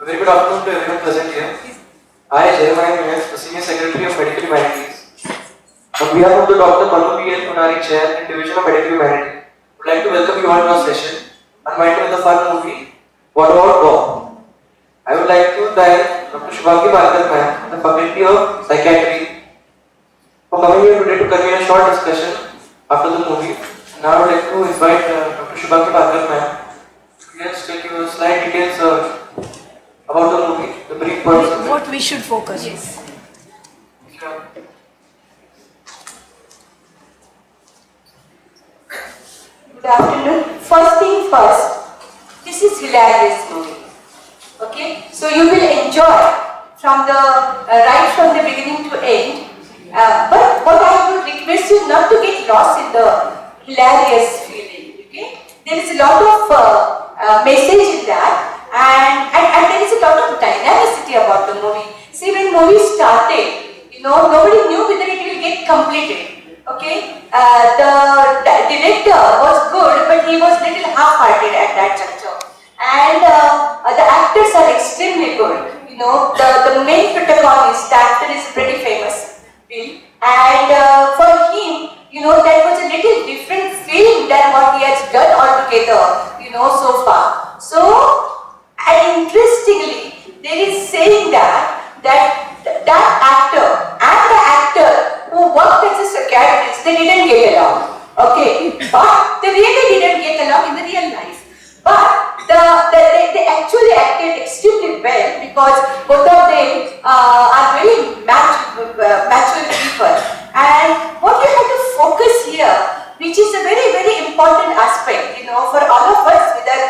A very good afternoon to everyone present here. I, Jeremiah, the Senior Secretary of Medical Humanities. On behalf of the Dr.M.V.L.Kothari Chair in Division of Medical Humanities, I would like to welcome you all to our session, Unwind with the fun movie, What About War? I would like to thank Dr. Depicting ma'am, the Faculty of Psychiatry, for coming here today to convene a short discussion after the movie. Now I would like to invite Dr. Depicting ma'am to just take you slight details about the movie, the brief points. What we should focus. Yes. Sure. Good afternoon. First thing first, this is hilarious movie. Okay, so you will enjoy from the right from the beginning to end. But what I would request you not to get lost in the hilarious feeling. Okay, there is a lot of message in that, and there is a lot of dynamicity about the movie. See, when movie started, nobody knew whether it will get completed. Okay, the director was good, but he was little half-hearted at that juncture. And the actors are extremely good. The main protagonist, the actor is pretty famous, Bill. And for him, that was a little different film than what he has done altogether, so far. So, and interestingly, there is saying that actor and the actor who worked as a psychiatrist, they didn't get along. Okay, but they really didn't get along in the real life. But they actually acted extremely well because both of them are very mature people. And what you have to focus here, which is a very, very important aspect, for all of us, whether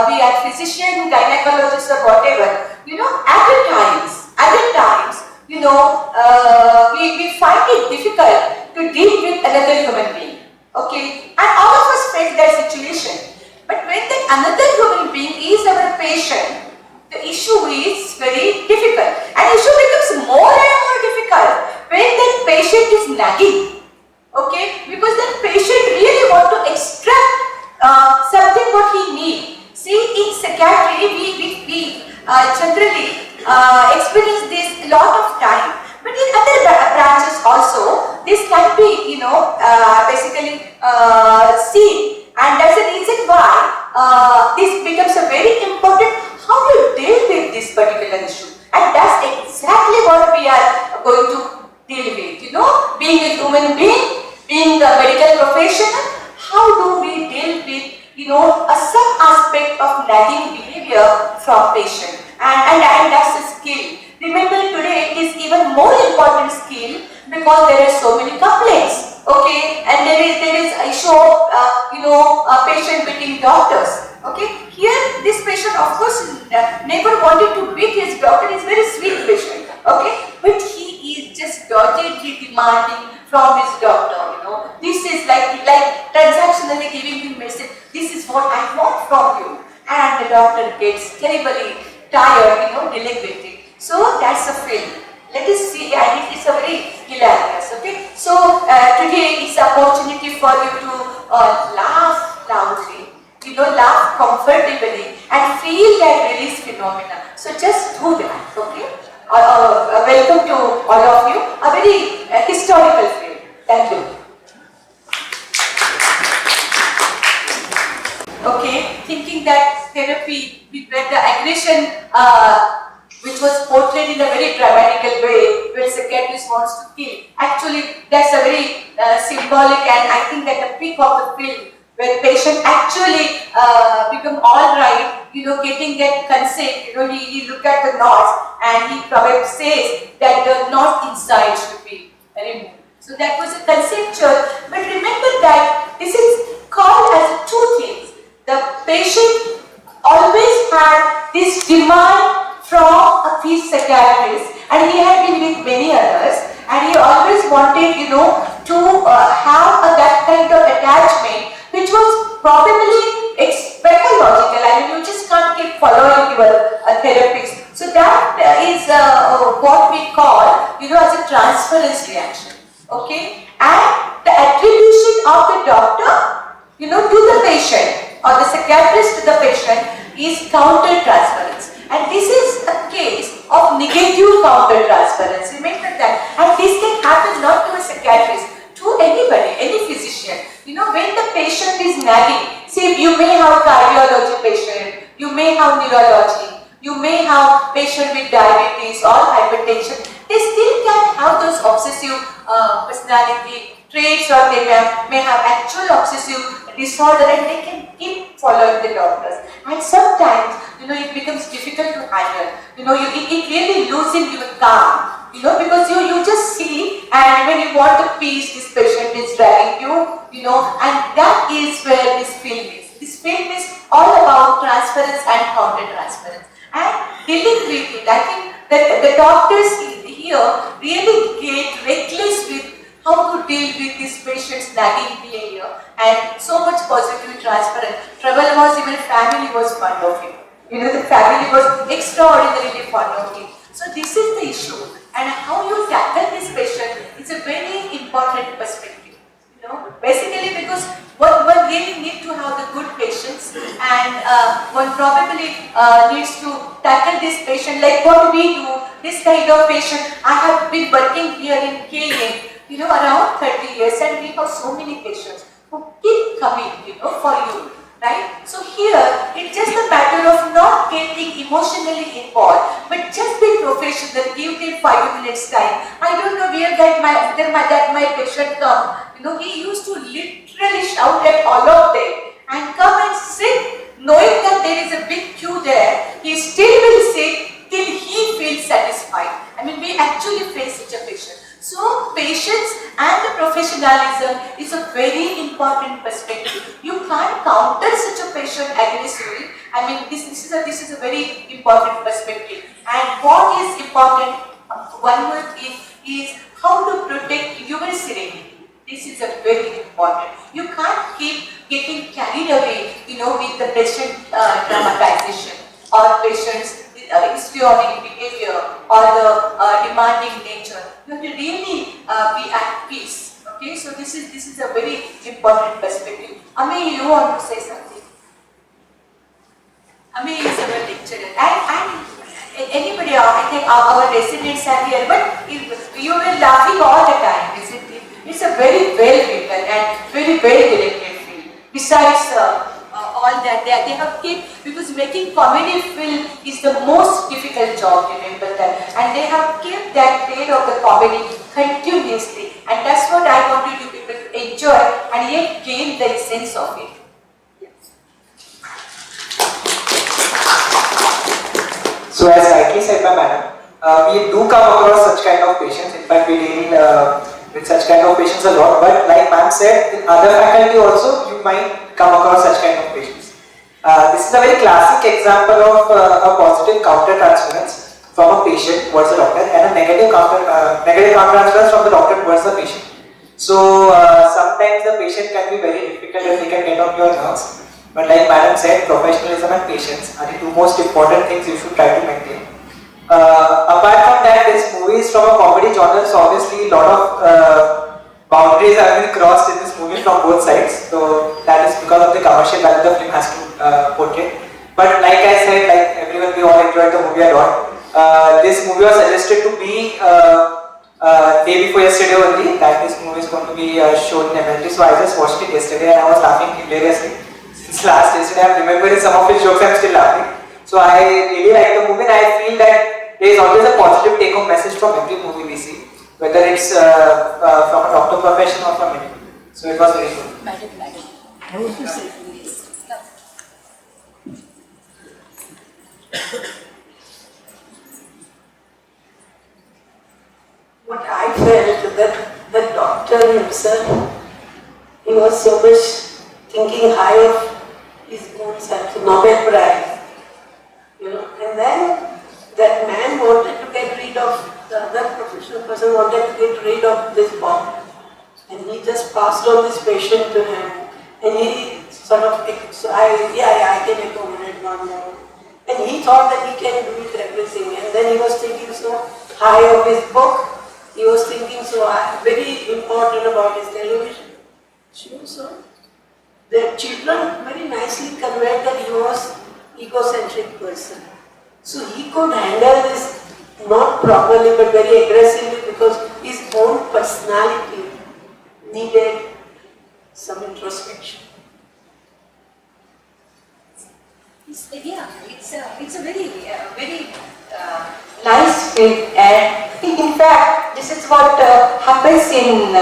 we are physician, gynecologists or whatever, at times, we find it difficult to deal with another human being. Okay, and all of us face that situation. But when that another human being is our patient, the issue is very difficult. And issue becomes more and more difficult when that patient is nagging. Okay, because that patient really want to extract something what he needs. See, in psychiatry, we generally experience this a lot of time. But in other branches also, this can be, basically seen. And that's the reason why this becomes a very important how you deal with this particular issue. And that's exactly what we are going to deal with. Being a human being, being a medical professional, how do we deal with, some aspect of nagging behavior from patient. And that's a skill. Remember, today it is even more important skill because there are so many complaints. Okay, and there is issue of patient beating doctors. Okay, here this patient of course never wanted to beat his doctor. He's a very sweet patient. Okay, but he is just doggedly demanding from his doctor. This is like transactionally giving him message. This is what I want from you, and the doctor gets terribly tired. Dealing with it. So that's a film. Let us see, and it is a very hilarious, okay? So, today is an opportunity for you to laugh loudly, laugh comfortably and feel that release phenomena. So, just do that, okay? Welcome to all of you, a very historical film. Thank you. Okay, thinking that therapy, where the aggression which was portrayed in a very dramatical way, where psychiatrist wants to kill. Actually, that's a very symbolic, and I think that the peak of the film, where patient actually become all right, getting that consent. He look at the knots and he probably says that the knot inside should be removed. So that was a conceptual. But remember that this is called as two things. The patient always had this demand from his psychiatrist, and he had been with many others, and he always wanted, to have that kind of attachment, which was probably psychological. I mean, you just can't keep following your therapist. So that is what we call, as a transference reaction. Okay, and the attribution of the doctor, to the patient, or the psychiatrist to the patient, is counter transference. And this is a case of negative counter-transference. Remember that. And this can happen not to a psychiatrist, to anybody, any physician. You know, when the patient is nagging, see, you may have cardiology patient, you may have neurology, you may have patient with diabetes or hypertension. They still can have those obsessive personality traits, or they may have actual obsessive disorder, and they can keep following the doctors. And sometimes, you know, it becomes difficult to handle. You know, it really loses your calm. You know, because you just see, and when you want a peace, this patient is dragging you, you know, and that is where this film is. This film is all about transference and counter-transference. And dealing with it, I think that the doctors here really get reckless with how to deal with this patient's nagging behavior, and so much positive transference. Trouble was even family was fond of him. You know, the family was extraordinarily fond of him. So this is the issue, and how you tackle this patient is a very important perspective. You know, basically because one really need to have the good patients, and one probably needs to tackle this patient like what we do. This kind of patient, I have been working here in KEM, you know, around 30 years, and we have so many patients who keep coming, you know, for you. Right? So here, it's just a matter of not getting emotionally involved, but just be professional, give them 5 minutes time. I don't know where that my patient come. You know, he used to literally shout at all of them and come and sit, knowing that there is a big queue there. He still will sit till he feels satisfied. I mean, we actually face such a patient. So, patience and the professionalism is a very important perspective. You can't counter such a patient aggressively. I mean, this is a very important perspective. And what is important, one more thing, is how to protect your serenity. This is a very important. You can't keep getting carried away, you know, with the patient dramatization or patient's histrionic behavior or the demanding nature. You have to really be at peace. Okay, so this is a very important perspective. Ami, you want to say something? Ami is our lecturer, and anybody, I think our residents are here, but you were laughing all the time, isn't it? It's a very well written and very well directed film. Besides all that, they have kept, because making comedy film is the most difficult job, remember that, and they have kept that plate of the comedy continuously, and that's what I wanted you people to enjoy and yet gain the essence of it. So as rightly said by Madam, we do come across such kind of patients. In fact, we deal with such kind of patients a lot. But like Ma'am said, in other faculty also you might come across such kind of patients. This is a very classic example of a positive counter transference from a patient towards the doctor, and a negative counter transference from the doctor towards the patient. So sometimes the patient can be very difficult and they can get on your nerves. But like Madam said, professionalism and patience are the two most important things you should try to maintain. Apart from that, this movie is from a comedy genre, so obviously a lot of boundaries have been crossed in this movie from both sides. So that is because of the commercial value the film has to portray. But like I said, like everyone, we all enjoyed the movie a lot. This movie was suggested to be day before yesterday only, that this movie is going to be shown in MLT. So I just watched it yesterday and I was laughing hilariously. Since last yesterday, I'm remembering some of his jokes, I'm still laughing. So I really like the movie, and I feel that there is always a positive take-home message from every movie we see, whether it's from a doctor profession or from medical. So it was very good. Madam, I want to say this. What I felt, that the doctor himself, he was so much thinking high of his own self, Nobel Prize. You know, and then that man wanted to get rid of, the other professional person wanted to get rid of this bomb. And he just passed on this patient to him. And he sort of, I can accommodate one more. And he thought that he can do it everything. And then he was thinking so high of his book. He was thinking so very important about his television show. So the children very nicely conveyed that he was egocentric person. So he could handle this not properly but very aggressively because his own personality needed some introspection. It's a very nice field, and in fact this is what happens in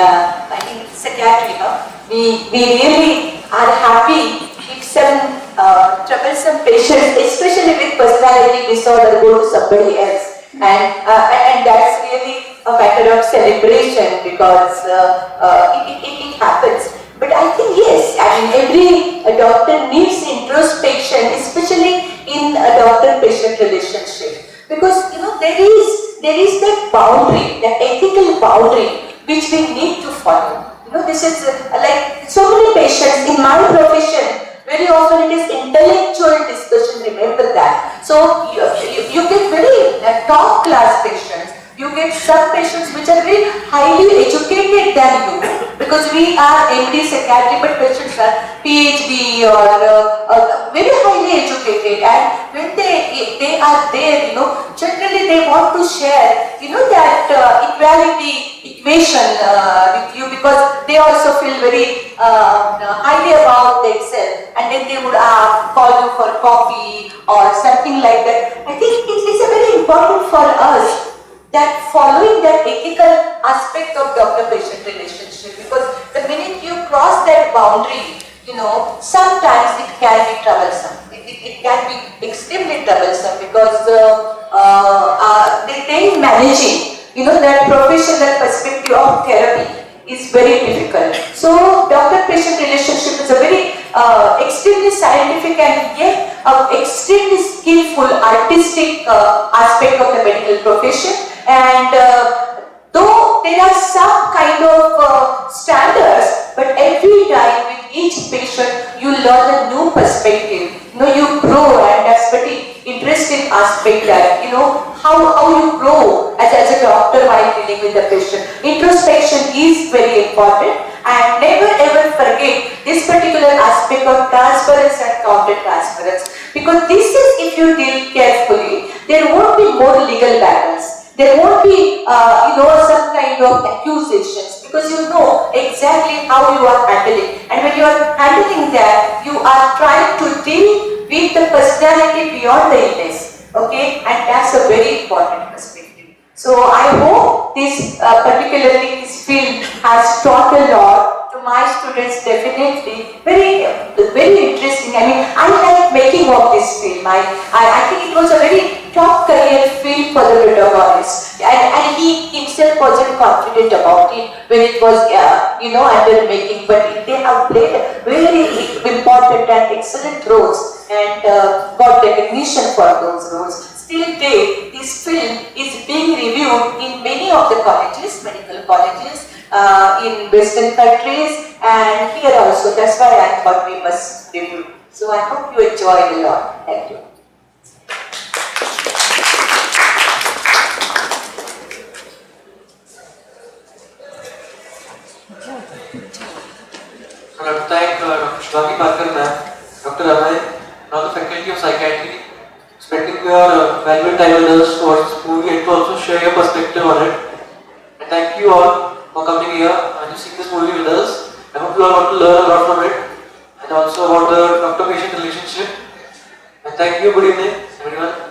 psychiatry. We really are happy if some troublesome patients, especially with personality disorder, go to somebody else, and that's really a matter of celebration because it happens. But I think yes, I mean every doctor needs introspection, especially in a doctor-patient relationship, because there is that boundary, that ethical boundary which we need to follow. This is like so many patients in my profession. Very often it is intellectual discussion. Remember that. So you get very top class patients. You get some patients which are very highly educated than you, because we are MD psychiatry, but patients are PhD or very highly educated, and when they are there, generally they want to share, that equality equation with you, because they also feel very highly about themselves, and then they would call you for coffee or something like that. I think it's a very important for us that following that ethical aspect of doctor-patient relationship, because the minute you cross that boundary, sometimes it can be troublesome. It can be extremely troublesome, because they managing, that professional perspective of therapy is very difficult. So doctor-patient relationship is a very extremely scientific and yet extremely skillful artistic aspect of the medical profession. And though there are some kind of standards, but every time with each patient you learn a new perspective. You grow, and that's pretty interesting aspect that how you grow as a doctor while dealing with the patient. Introspection is very important, and never ever forget this particular aspect of transference and counter transference, because this is, if you deal carefully, there won't be more legal battles. There won't be, some kind of accusations, because you know exactly how you are handling. And when you are handling that, you are trying to deal with the personality beyond the illness. Okay, and that's a very important perspective. So I hope this, particularly this field, has taught a lot to my students. Definitely, very interesting. I mean, I like making of this film. I think it was a very top career field for the protagonist, and he himself wasn't confident about it when it was under making, but they have played very important and excellent roles, and got recognition for those roles. Still today, this film is being reviewed in many of the colleges, medical colleges, in Western countries, and here also. That's why I thought we must review. So I hope you enjoyed a lot. Thank you. I'd like to thank Dr. ma'am, Dr. Ramay, and all the faculty of psychiatry, spending your valuable time with us to watch this movie and to also share your perspective on it. And thank you all for coming here and to see this movie with us. I hope you all got to learn a lot from it, and also about the doctor-patient relationship. And thank you. Good evening, everyone.